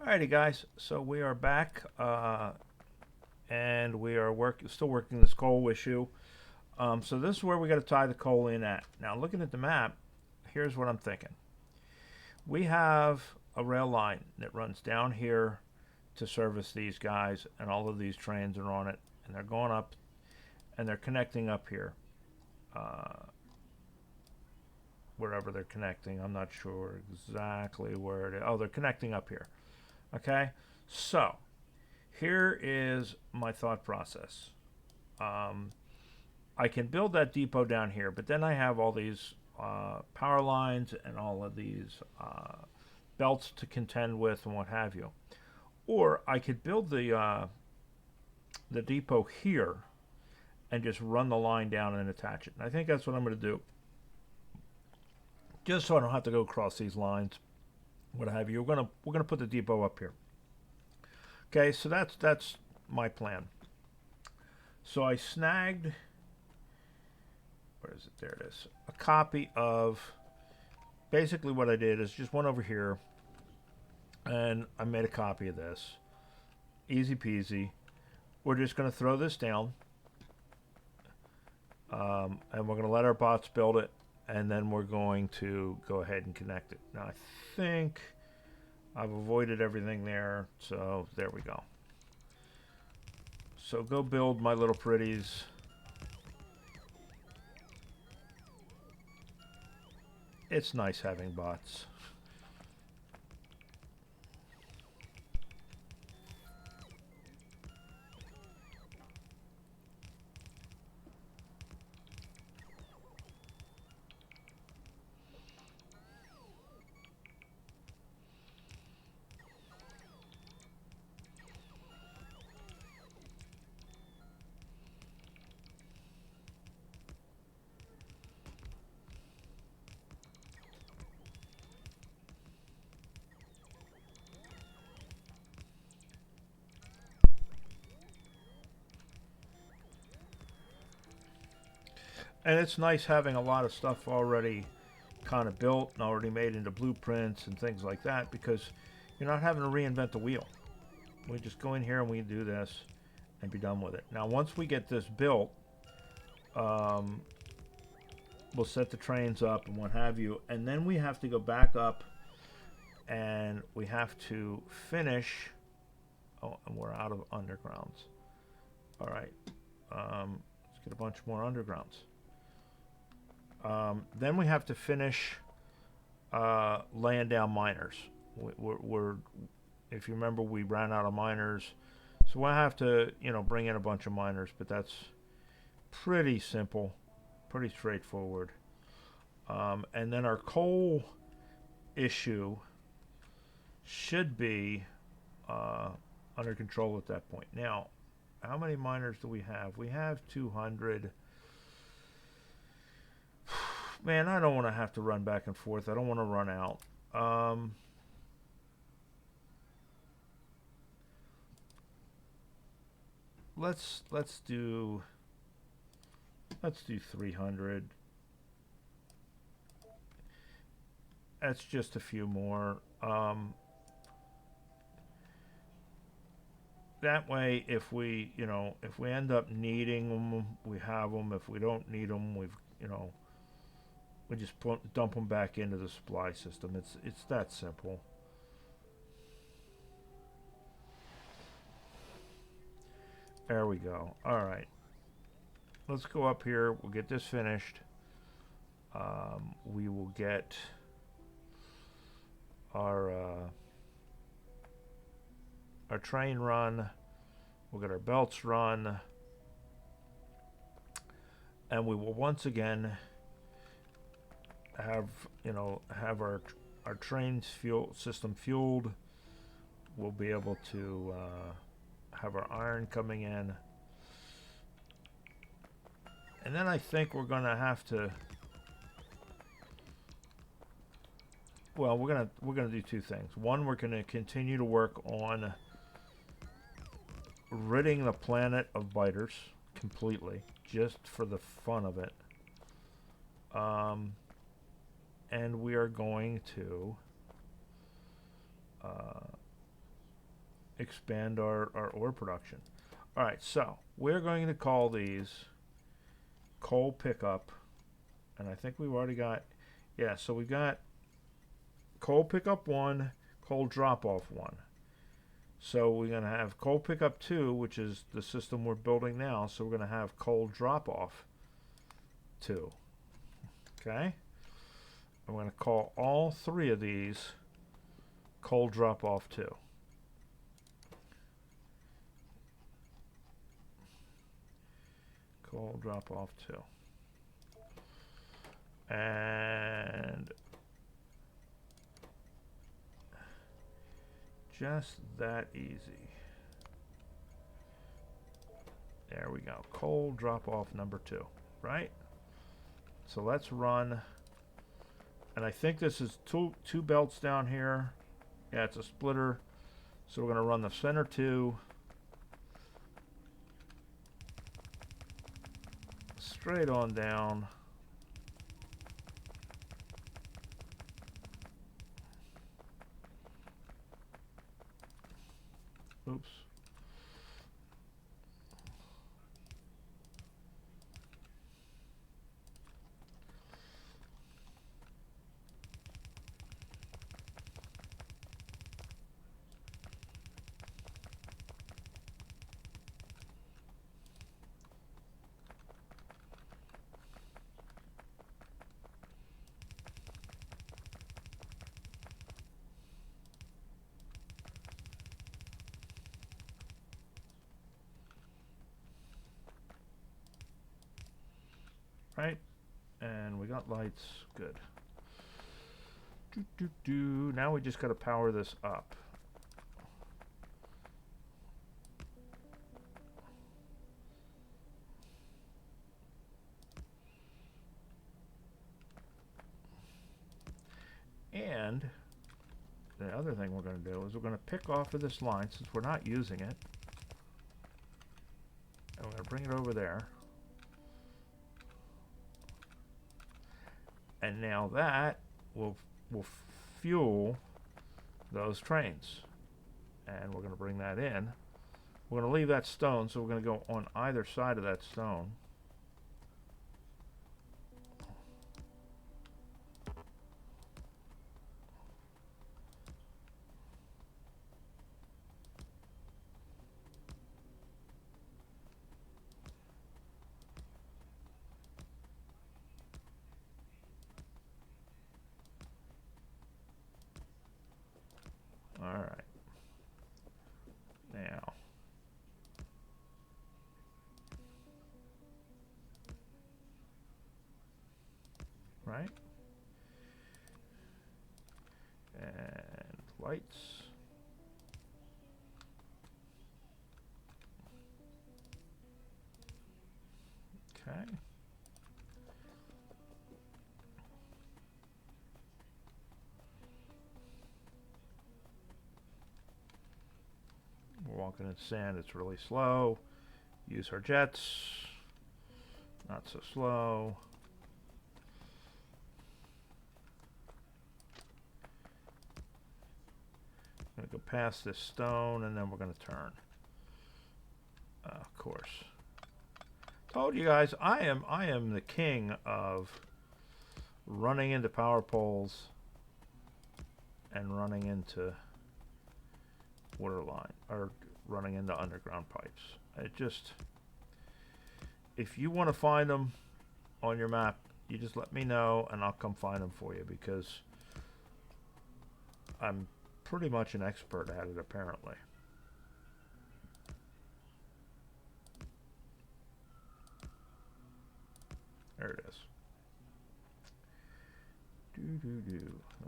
Alrighty, guys. So we are back, and we are still working this coal issue. So this is where we got to tie the coal in at. Now, looking at the map, here's what I'm thinking. We have a rail line that runs down here to service these guys, and all of these trains are on it, and they're going up, and they're connecting up here. Wherever they're connecting, I'm not sure exactly where it is. Oh, they're connecting up here. Okay, so here is my thought process. I can build that depot down here, but then I have all these power lines and all of these belts to contend with and what have you. Or I could build the depot here and just run the line down and attach it. And I think that's what I'm going to do, just so I don't have to go across these lines, what have you. We're gonna put the depot up here. Okay, so that's my plan. So I snagged, where is it? There it is. A copy of, basically what I did is just went over here and I made a copy of this. Easy peasy. We're just gonna throw this down, and we're gonna let our bots build it, and then we're going to go ahead and connect it. Now I think I've avoided everything there, so there we go. So go build my little pretties. It's nice having bots. And it's nice having a lot of stuff already kind of built and already made into blueprints and things like that, because you're not having to reinvent the wheel. We just go in here and we do this and be done with it. Now, once we get this built, we'll set the trains up and what have you, and then we have to go back up and we have to finish. Oh, and we're out of undergrounds. All right, let's get a bunch more undergrounds. Then we have to finish laying down miners. If you remember, we ran out of miners, so we'll have to, bring in a bunch of miners. But that's pretty simple, pretty straightforward. And then our coal issue should be under control at that point. Now, how many miners do we have? We have 200. Man, I don't want to have to run back and forth. I don't want to run out. Let's do 300. That's just a few more. That way, if we end up needing them, we have them. If we don't need them, we just dump them back into the supply system. It's that simple. There we go. All right. Let's go up here. We'll get this finished. We will get our train run. We'll get our belts run. And we will once again have our trains system fueled. We'll be able to have our iron coming in, and then I think we're gonna have to. Well, we're gonna do two things. One, we're gonna continue to work on ridding the planet of biters completely, just for the fun of it. And we are going to expand our ore production. All right, so we're going to call these coal pickup, and I think we've already got, yeah, so we got coal pickup 1, coal drop off 1. So we're going to have coal pickup 2, which is the system we're building now, so we're going to have coal drop off 2. Okay? I'm going to call all 3 of these coal drop off 2. Coal drop off 2. And just that easy. There we go. Coal drop off number 2, right? So let's run. And I think this is two belts down here. Yeah, it's a splitter. So we're going to run the center 2 straight on down. Oops. Right, and we got lights, good. Now we just got to power this up. And the other thing we're going to do is we're going to pick off of this line, since we're not using it, and we're going to bring it over there. And now that will fuel those trains. And we're going to bring that in. We're going to leave that stone, so we're going to go on either side of that stone. All right. Now, right? And lights. Okay. We're walking in sand, it's really slow. Use our jets. Not so slow. I'm going to go past this stone and then we're going to turn. Of course. Told you guys, I am the king of running into power poles and running into water line, or running into underground pipes. It just, if you want to find them on your map, you just let me know and I'll come find them for you, because I'm pretty much an expert at it apparently. There it is.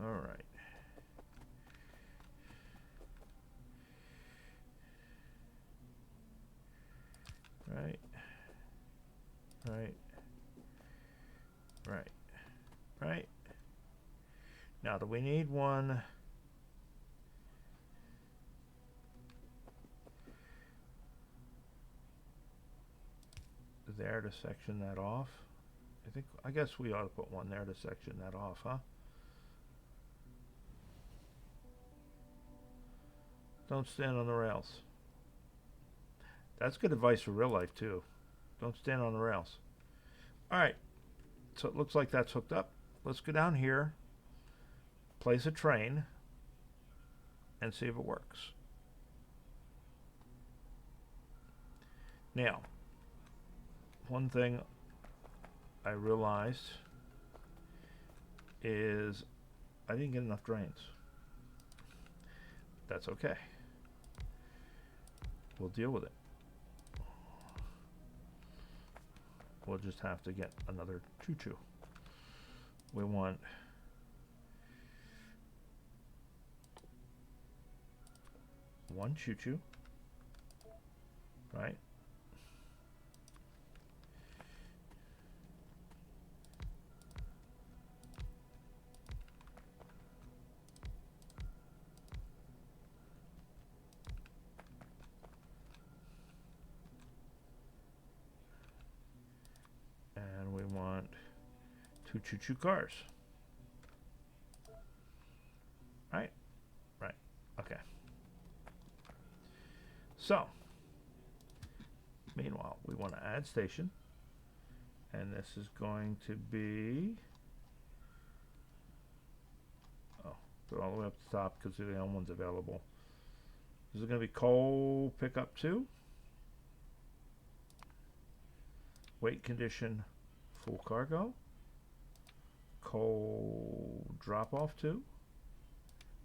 All right. Right. Right. Right. Right. Now, do we need one? There to section that off? I guess we ought to put one there to section that off, huh? Don't stand on the rails. That's good advice for real life, too. Don't stand on the rails. All right. So it looks like that's hooked up. Let's go down here, place a train, and see if it works. Now, one thing I realized is I didn't get enough drains. That's okay. We'll deal with it. We'll just have to get another choo-choo. We want one choo-choo, right? And we want two choo-choo cars. Right? Right. Okay. So, meanwhile, we want to add station. And this is going to be... Oh, put it all the way up to the top because they're the only ones available. This is going to be coal pickup 2. Weight condition, full cargo. Coal drop off 2.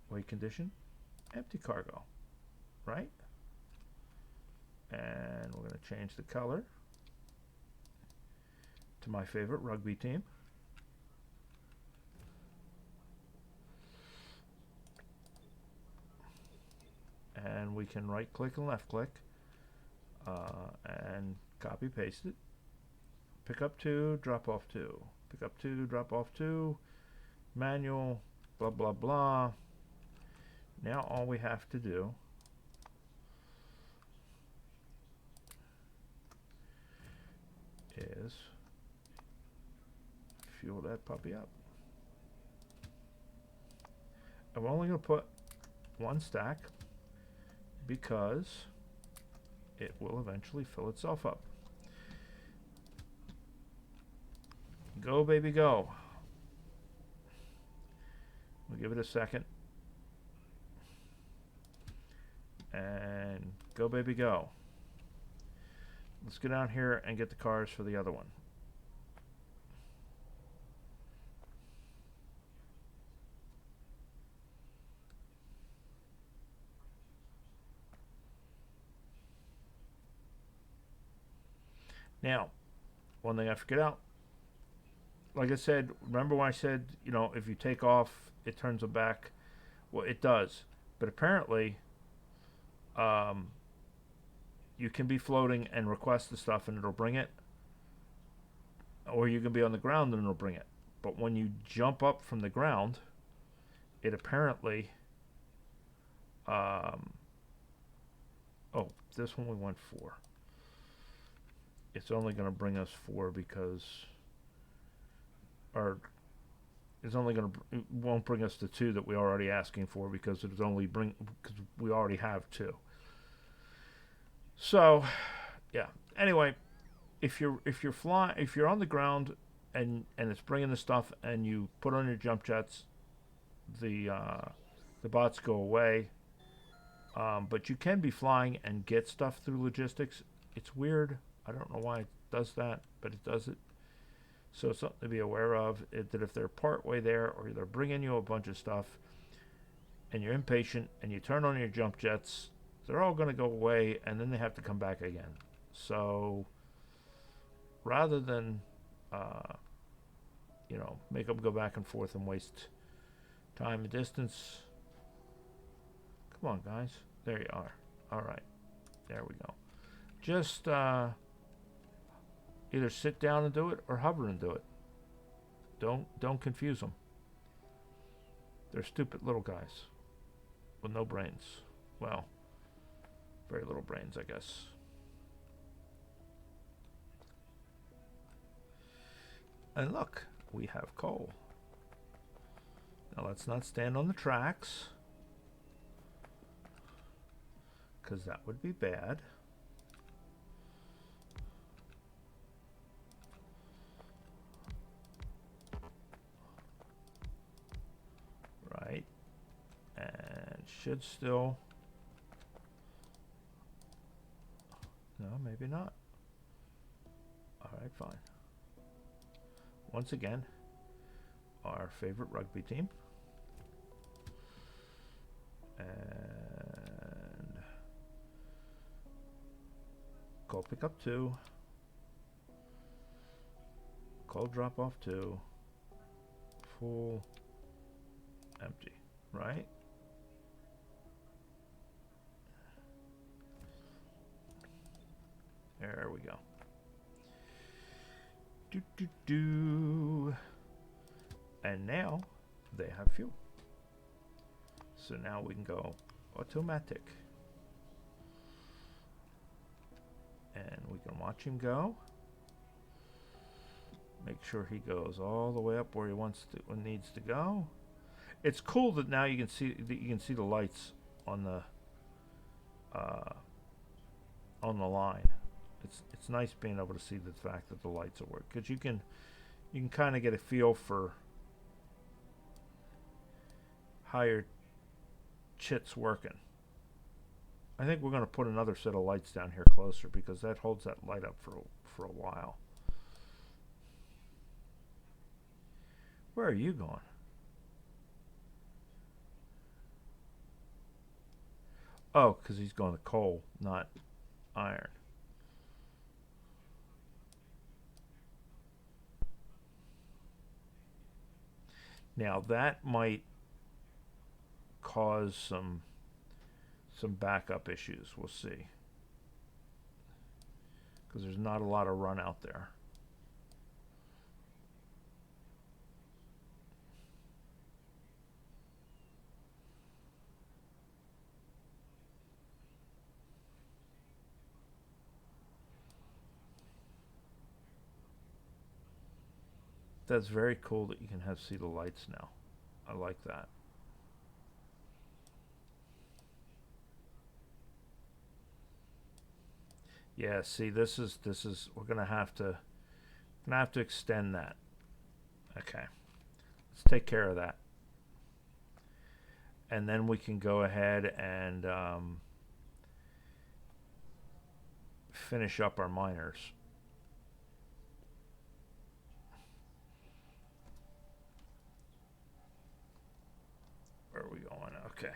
Weight condition, empty cargo. Right? And we're going to change the color to my favorite rugby team. And we can right click and left click and copy paste it. Pick up 2, drop off 2. Pick up 2, drop off 2. Manual, blah, blah, blah. Now all we have to do is fuel that puppy up. I'm only going to put one stack because it will eventually fill itself up. Go, baby, go. We'll give it a second. And go, baby, go. Let's go down here and get the cars for the other one. Now, one thing I forget out. Like I said, remember when I said, you know, if you take off, it turns them back? Well, it does. But apparently, you can be floating and request the stuff and it'll bring it. Or you can be on the ground and it'll bring it. But when you jump up from the ground, it apparently... oh, this one we went 4. It's only going to bring us 4 because... Or it's only going to... It won't bring us the 2 that we're already asking for because it's only because we already have 2. So, yeah. Anyway, if you're on the ground and it's bringing the stuff and you put on your jump jets, the bots go away. But you can be flying and get stuff through logistics. It's weird. I don't know why it does that, but it does it. So it's something to be aware of, that if they're part way there or they're bringing you a bunch of stuff and you're impatient and you turn on your jump jets, they're all going to go away and then they have to come back again. So rather than, you know, make them go back and forth and waste time and distance, come on, guys. There you are. All right. There we go. Just either sit down and do it or hover and do it. Don't confuse them. They're stupid little guys with no brains. Well, very little brains, I guess. And look, we have coal. Now let's not stand on the tracks. because that would be bad. Right. And should still... No, maybe not. Alright, fine. Once again, our favorite rugby team. And cold pick up 2. Cold drop off 2. Full empty, right? There we go. And now they have fuel. So now we can go automatic. And we can watch him go. Make sure he goes all the way up where he wants to, needs to go. It's cool that now you can see the lights on the line. It's nice being able to see the fact that the lights are working, because you can kind of get a feel for how your chit's working. I think we're going to put another set of lights down here closer, because that holds that light up for a while. Where are you going? Oh, because he's going to coal, not iron. Now that might cause some backup issues. We'll see, because there's not a lot of run out there. That's very cool that you can see the lights now. I like that. Yeah, see, this is we're gonna have to extend that. Okay, let's take care of that, and then we can go ahead and finish up our miners. Where are we going? Okay.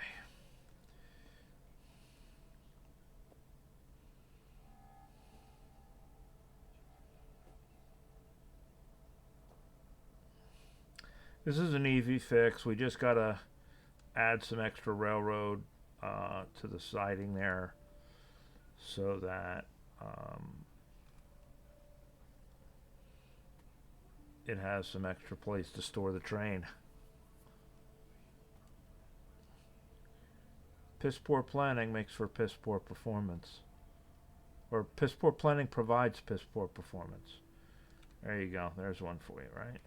This is an easy fix. We just gotta add some extra railroad to the siding there, so that it has some extra place to store the train. Piss poor planning makes for piss poor performance. Or piss poor planning provides piss poor performance. There you go. There's one for you, right?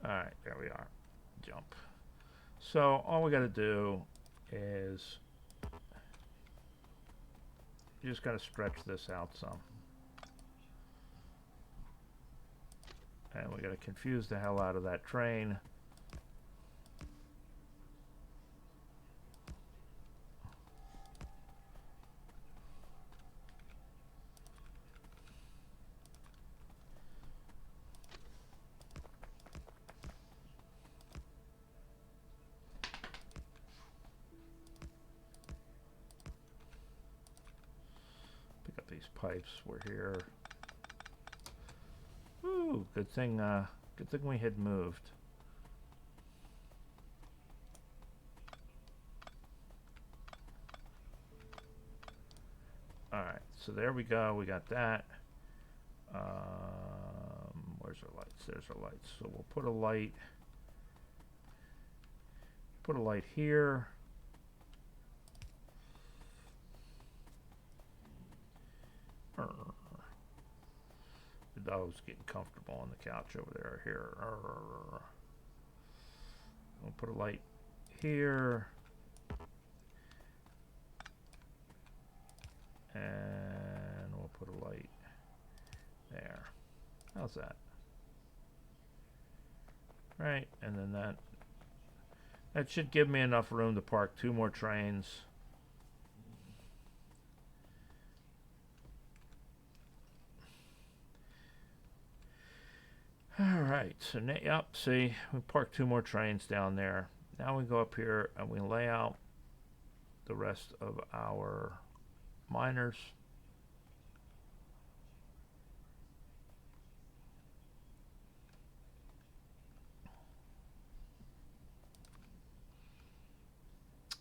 Alright, there we are. Jump. So all we got to do is you just got to stretch this out some. And we got to confuse the hell out of that train. Pipes were here. Ooh, good thing we had moved. All right, so there we go. We got that. Where's our lights? There's our lights. So we'll put a light. Put a light here. dog's getting comfortable on the couch over there. Here. We'll put a light here. And we'll put a light there. How's that? Right, and then that should give me enough room to park 2 more trains. Alright, so yep, see, we parked 2 more trains down there. Now we go up here and we lay out the rest of our miners.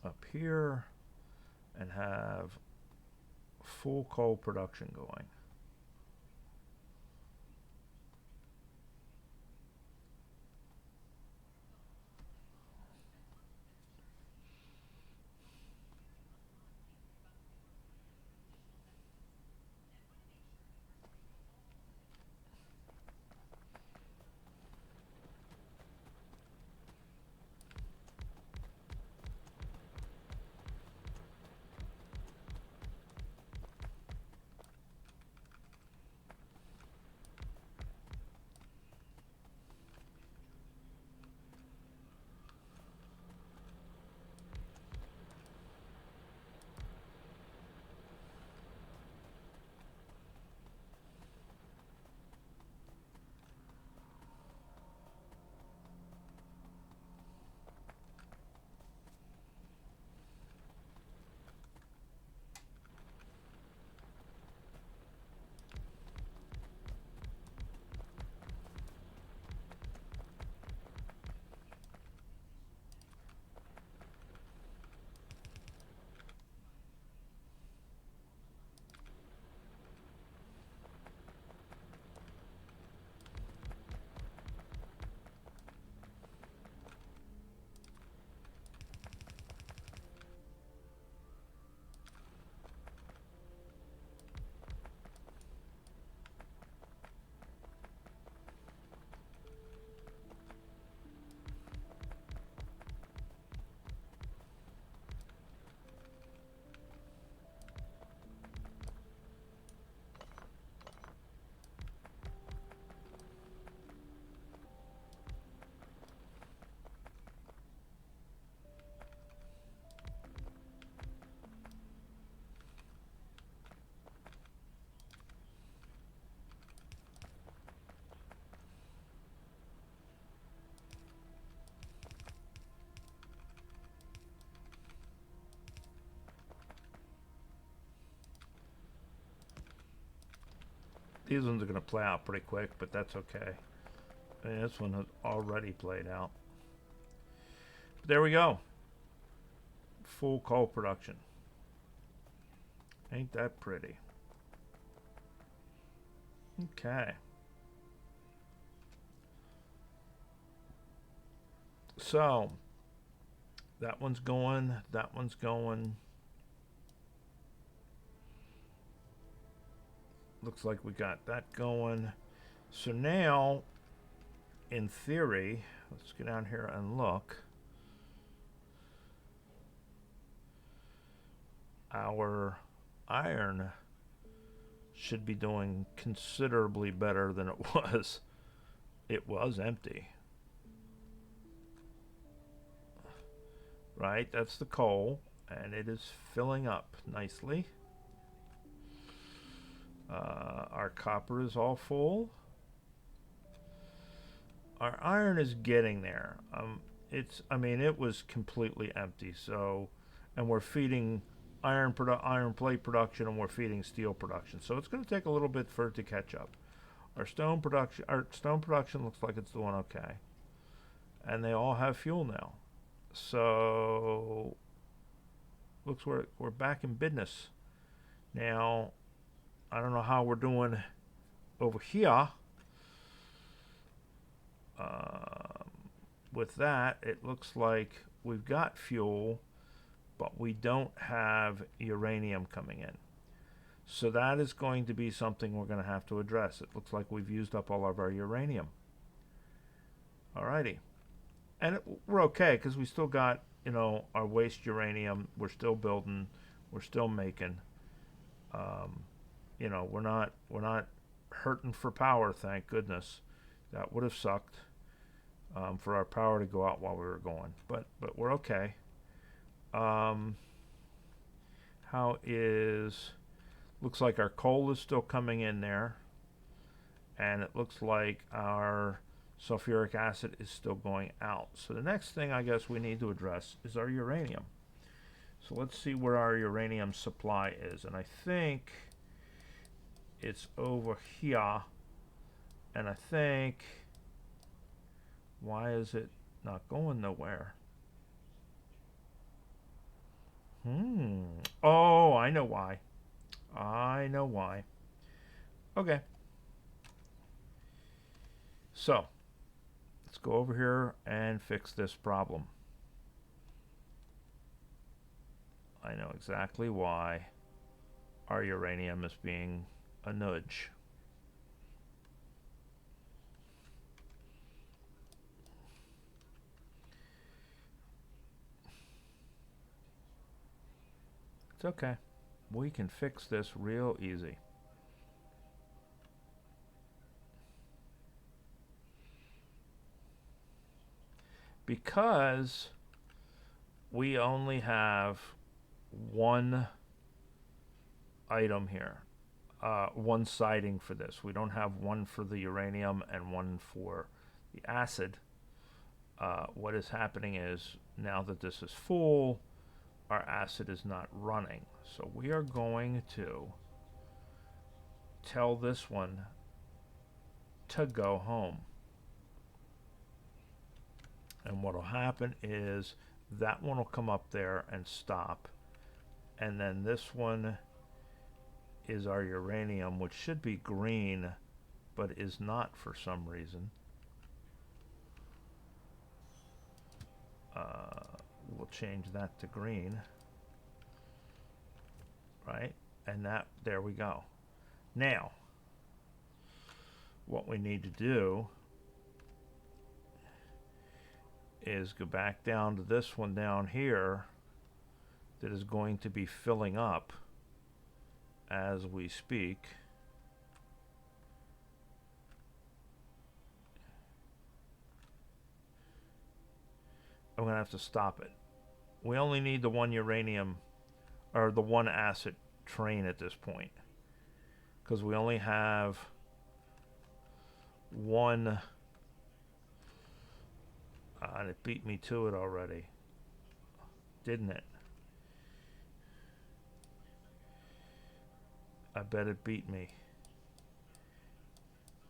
Up here and have full coal production going. These ones are going to play out pretty quick, but that's okay. And this one has already played out. But there we go. Full coal production. Ain't that pretty? Okay. So, that one's going, that one's going. Looks like we got that going. So now, in theory, let's get down here and look. Our iron should be doing considerably better than it was. It was empty. Right, that's the coal, and it is filling up nicely. Our copper is all full. Our iron is getting there. It was completely empty. So, and we're feeding iron plate production, and we're feeding steel production. So it's going to take a little bit for it to catch up. Our stone production looks like it's doing okay, and they all have fuel now. So looks we're back in business now. I don't know how we're doing over here. With that, it looks like we've got fuel, but we don't have uranium coming in. So that is going to be something we're going to have to address. It looks like we've used up all of our uranium. Alrighty. And we're okay because we still got, you know, our waste uranium. We're still building. We're still making. You know, we're not hurting for power, thank goodness. That would have sucked for our power to go out while we were going. But we're okay. How is... Looks like our coal is still coming in there. And it looks like our sulfuric acid is still going out. So the next thing I guess we need to address is our uranium. So let's see where our uranium supply is. And I think it's over here. And I think... Why is it not going nowhere? Oh, I know why. I know why. Okay. So, let's go over here and fix this problem. I know exactly why our uranium is being a nudge. It's okay. We can fix this real easy. Because we only have one item here, one siding for this. We don't have one for the uranium and one for the acid. What is happening is, now that this is full, our acid is not running. So we are going to tell this one to go home. And what will happen is that one will come up there and stop. And then this one is our uranium, which should be green, but is not for some reason. We'll change that to green. Right? And that, there we go. Now, what we need to do is go back down to this one down here that is going to be filling up as we speak. I'm going to have to stop it. We only need the one uranium, or the one acid train at this point, because we only have one. And it beat me to it already, didn't it? I bet it beat me.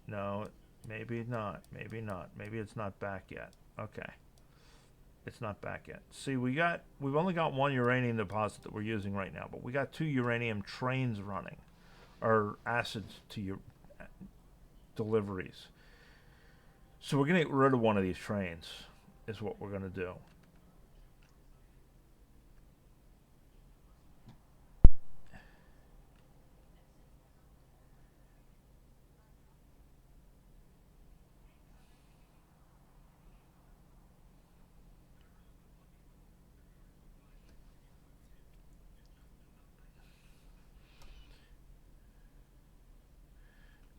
No, maybe not. Maybe not. Maybe it's not back yet. Okay. It's not back yet. See, we've only got one uranium deposit that we're using right now, but we got 2 uranium trains running, or acids to your deliveries. So we're going to get rid of one of these trains, is what we're going to do.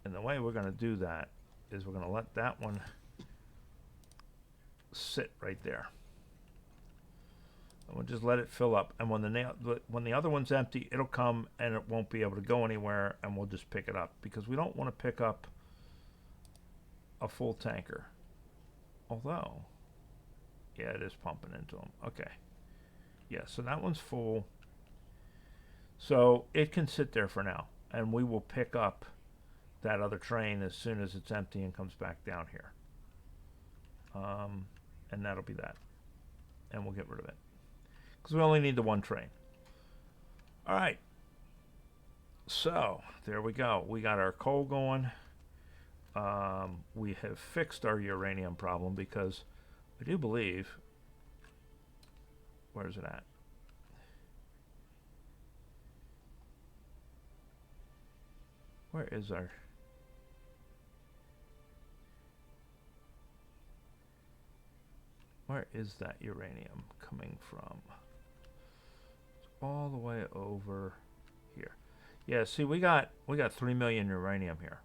And the way we're going to do that is we're going to let that one sit right there. And we'll just let it fill up. And when the other one's empty, it'll come and it won't be able to go anywhere, and we'll just pick it up, because we don't want to pick up a full tanker. Although, yeah, it is pumping into them. Okay. Yeah, so that one's full. So it can sit there for now, and we will pick up that other train as soon as it's empty and comes back down here. And that'll be that. And we'll get rid of it, because we only need the one train. All right. So there we go. We got our coal going. We have fixed our uranium problem, because I do believe, where's it at? Where is our... Where is that uranium coming from? It's all the way over here. Yeah, see, we got 3 million uranium here.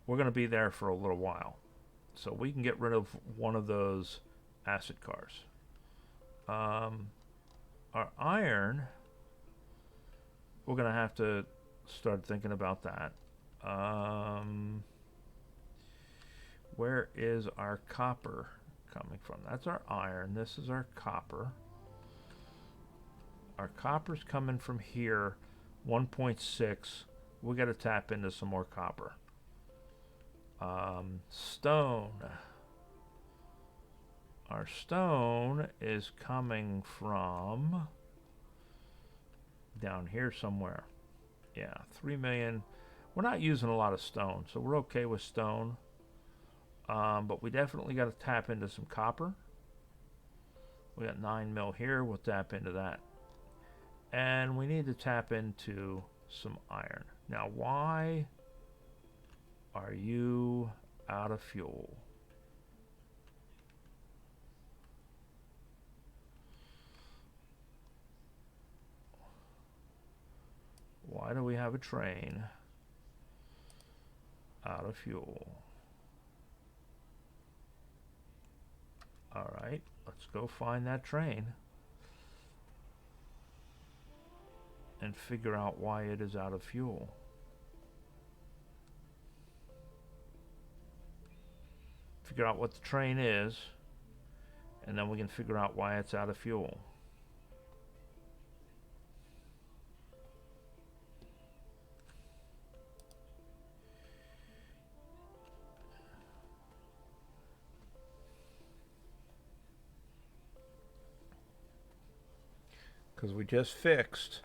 We're going to be there for a little while. So we can get rid of one of those acid cars. Our iron, we're going to have to start thinking about that. Where is our copper coming from? That's our iron. This is our copper. Our copper's coming from here, 1.6. We got to tap into some more copper. Stone. Our stone is coming from down here somewhere. Yeah, 3 million. We're not using a lot of stone, so we're okay with stone. But we definitely got to tap into some copper. We got 9 mil here. We'll tap into that. And we need to tap into some iron. Now, why are you out of fuel? Why do we have a train out of fuel? All right, let's go find that train and figure out why it is out of fuel. Figure out what the train is, and then we can figure out why it's out of fuel. Because we just fixed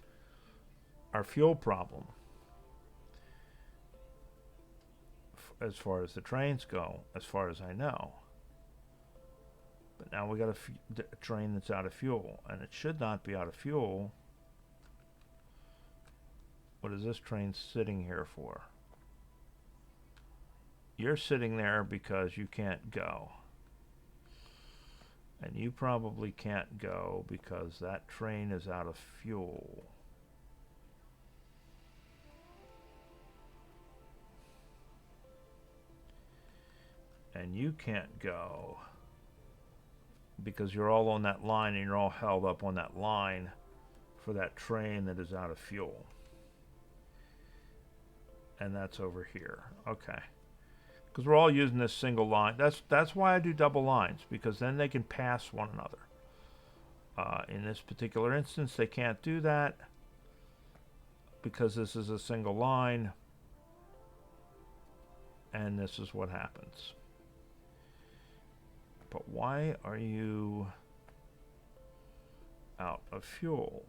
our fuel problem as far as the trains go, as far as I know. But now we got a train that's out of fuel, and it should not be out of fuel. What is this train sitting here for? You're sitting there because you can't go. And you probably can't go because that train is out of fuel. And you can't go because you're all on that line and you're all held up on that line for that train that is out of fuel. And that's over here. Okay. Because we're all using this single line. That's why I do double lines, because then they can pass one another. In this particular instance, they can't do that because this is a single line, and this is what happens. But why are you out of fuel?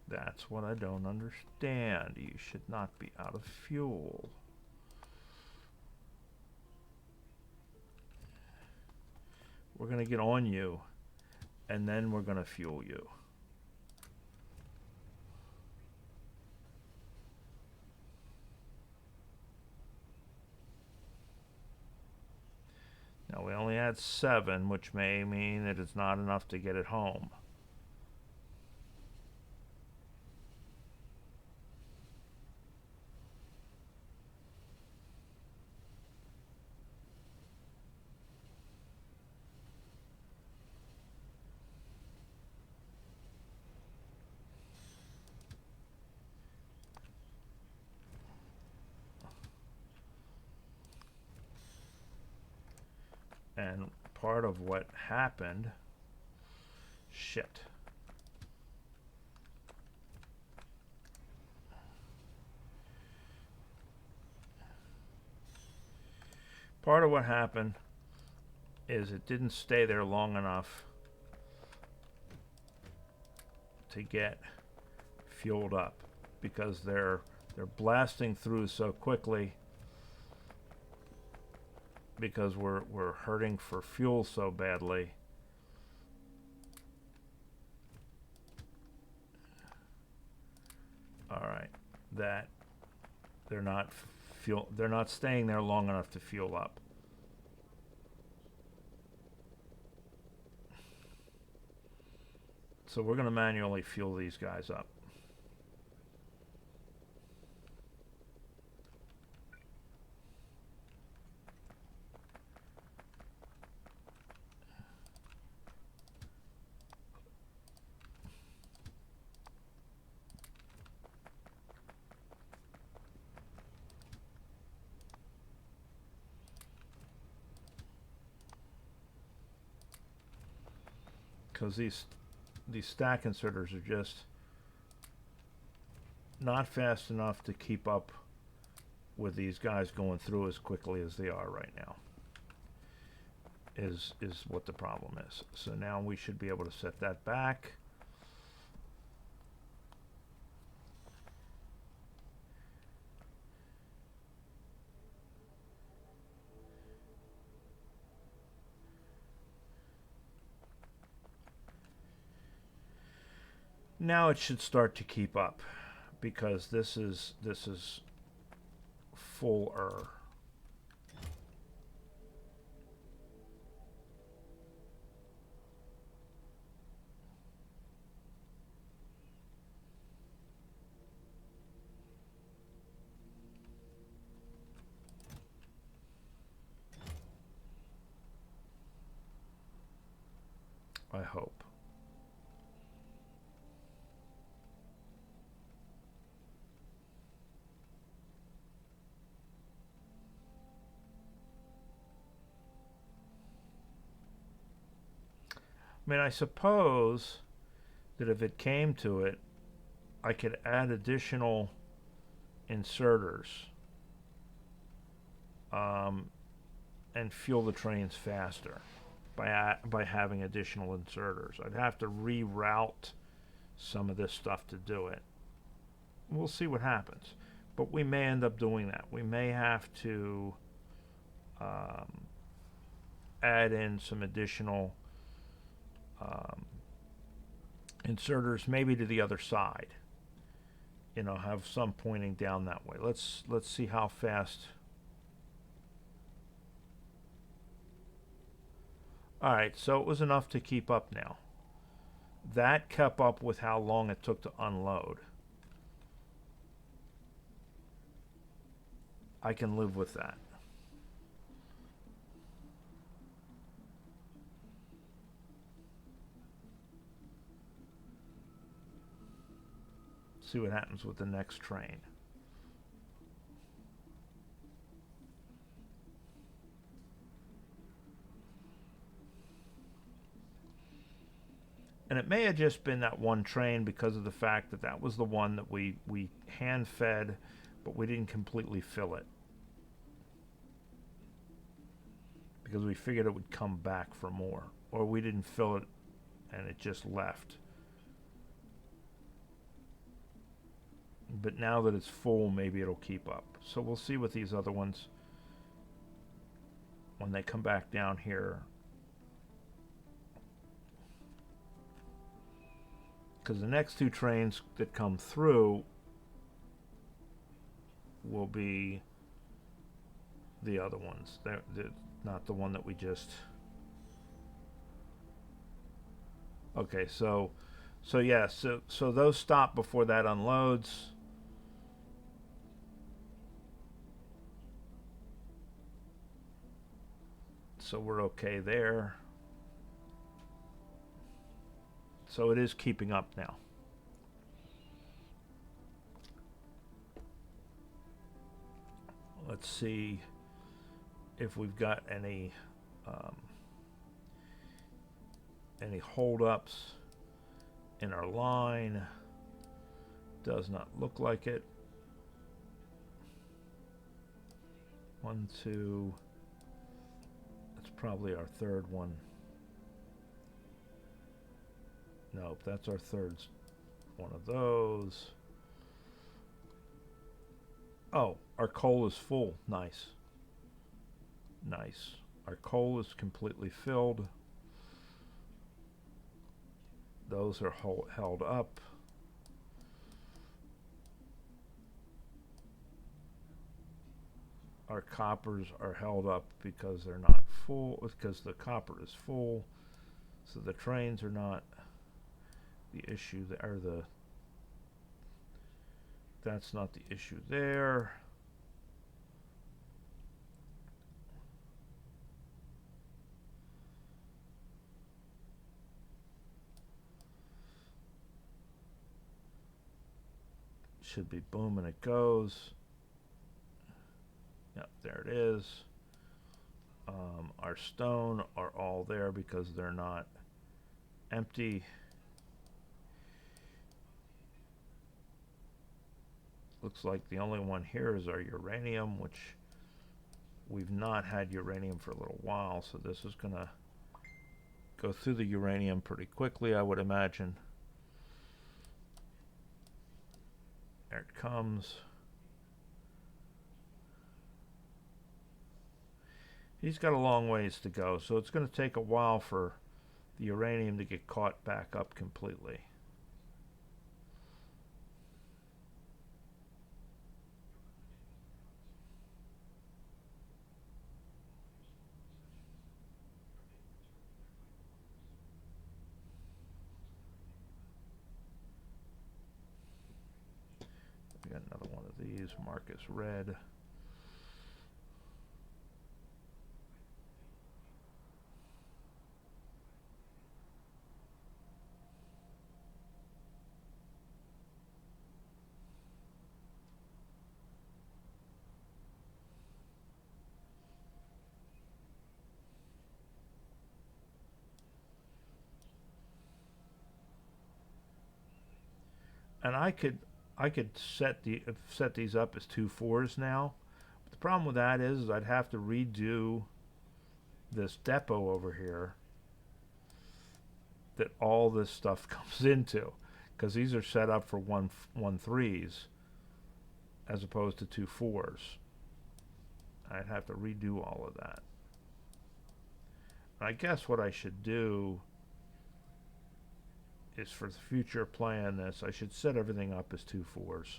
That's what I don't understand. You should not be out of fuel. We're going to get on you, and then we're going to fuel you. Now we only had 7, which may mean that it's not enough to get it home. And part of what happened, shit. Part of what happened is it didn't stay there long enough to get fueled up because they're blasting through so quickly because we're hurting for fuel so badly. All right, that They're not they're not staying there long enough to fuel up. So we're going to manually fuel these guys up. Because these stack inserters are just not fast enough to keep up with these guys going through as quickly as they are right now. Is what the problem is. So now we should be able to set that back. Now it should start to keep up, because this is fuller. I hope. I mean, I suppose that if it came to it, I could add additional inserters and fuel the trains faster by having additional inserters. I'd have to reroute some of this stuff to do it. We'll see what happens, but we may end up doing that. We may have to add in some additional inserters, maybe to the other side. You know, have some pointing down that way. Let's see how fast. All right, so it was enough to keep up now. That kept up with how long it took to unload. I can live with that. See what happens with the next train. And it may have just been that one train, because of the fact that that was the one that we hand fed, but we didn't completely fill it, because we figured it would come back for more, or we didn't fill it and it just left. But now that it's full, maybe it'll keep up. So we'll see with these other ones when they come back down here. Because the next two trains that come through will be the other ones. They're not the one that we just... Okay, so yeah, so those stop before that unloads. So we're okay there. So it is keeping up now. Let's see if we've got any holdups in our line. Does not look like it. 1, 2. That's probably our third one. Nope, that's our third one of those. Oh, our coal is full. Nice. Nice. Our coal is completely filled. Those are held up. our coppers are held up because they're not full, because the copper is full. So the trains are not the issue there, that's not the issue there. Should be boom and it goes. Yep, there it is. Our stone are all there because they're not empty. Looks like the only one here is our uranium, which we've not had uranium for a little while, so this is gonna go through the uranium pretty quickly, I would imagine. There it comes. He's got a long ways to go, so it's going to take a while for the uranium to get caught back up completely. We got another one of these, Marcus Red. And I could set these up as 2 4s now. But the problem with that is I'd have to redo this depot over here that all this stuff comes into, because these are set up for 1 3s as opposed to 2 4s. I'd have to redo all of that. And I guess what I should do is, for the future playing this, I should set everything up as 2 4s.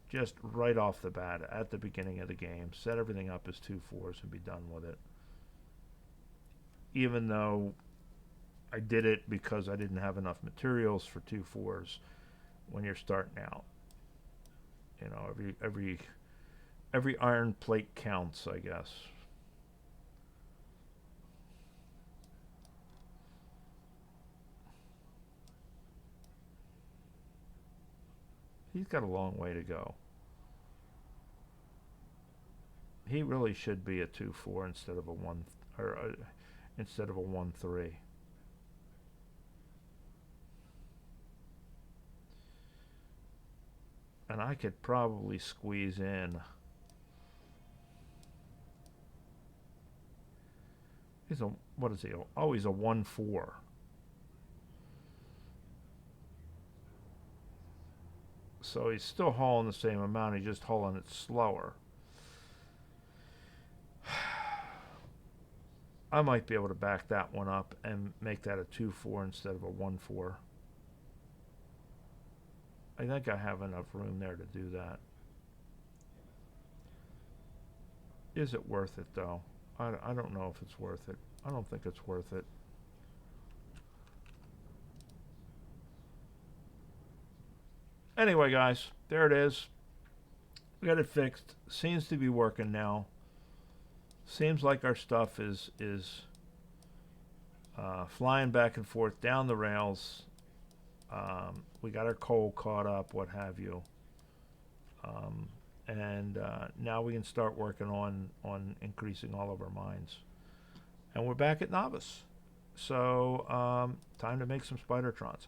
Just right off the bat, at the beginning of the game, set everything up as 2 4s and be done with it. Even though I did it because I didn't have enough materials for 2 4s when you're starting out. You know, every iron plate counts, I guess. He's got a long way to go. He really should be a 2 4 instead of a 1 instead of a 1 3. And I could probably squeeze in. He's a, what is he? Oh, he's a 1 4. So he's still hauling the same amount, he's just hauling it slower. I might be able to back that one up and make that a 2 4 instead of a 1 4. I think I have enough room there to do that. Is it worth it, though? I don't know if it's worth it. I don't think it's worth it. Anyway, guys, there it is. We got it fixed. Seems to be working now. Seems like our stuff is flying back and forth down the rails. We got our coal caught up, what have you. And now we can start working on increasing all of our mines. And we're back at Novice. So time to make some Spidertrons.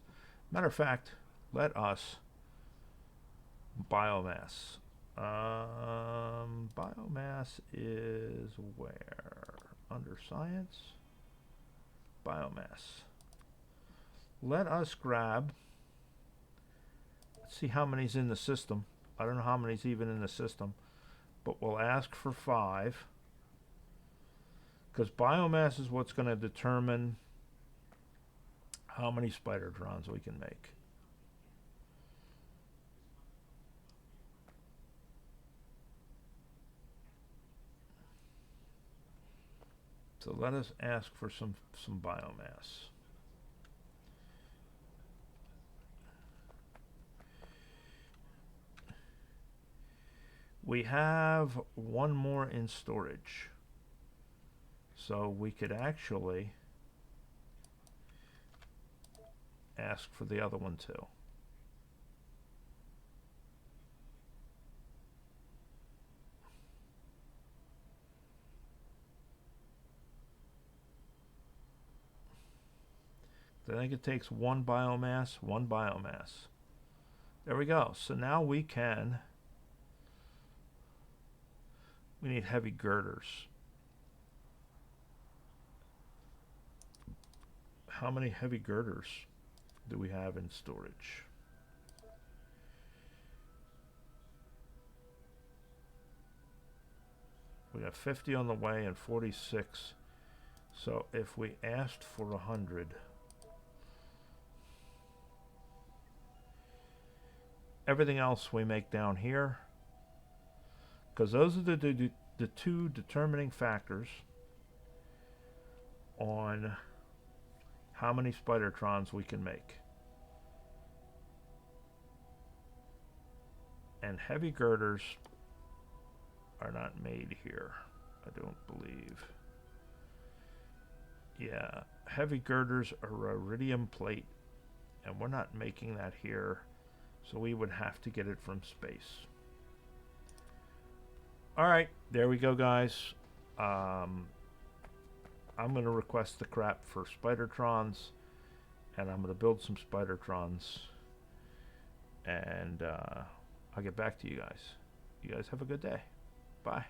Matter of fact, let us biomass. Biomass is where? Under science? Biomass. Let us grab, let's see how many's in the system. I don't know how many's even in the system, but we'll ask for 5, because biomass is what's going to determine how many Spidertrons we can make. So let us ask for some biomass. We have one more in storage. So we could actually ask for the other one too. I think it takes one biomass. There we go. So now we need heavy girders. How many heavy girders do we have in storage? We got 50 on the way and 46. So if we asked for 100, everything else we make down here, because those are the two determining factors on how many Spidertrons we can make. And heavy girders are not made here, I don't believe. Yeah, heavy girders are iridium plate, and we're not making that here, so we would have to get it from space. Alright, there we go, guys. I'm going to request the crap for Spidertrons, and I'm going to build some Spidertrons, and I'll get back to you guys. You guys have a good day. Bye.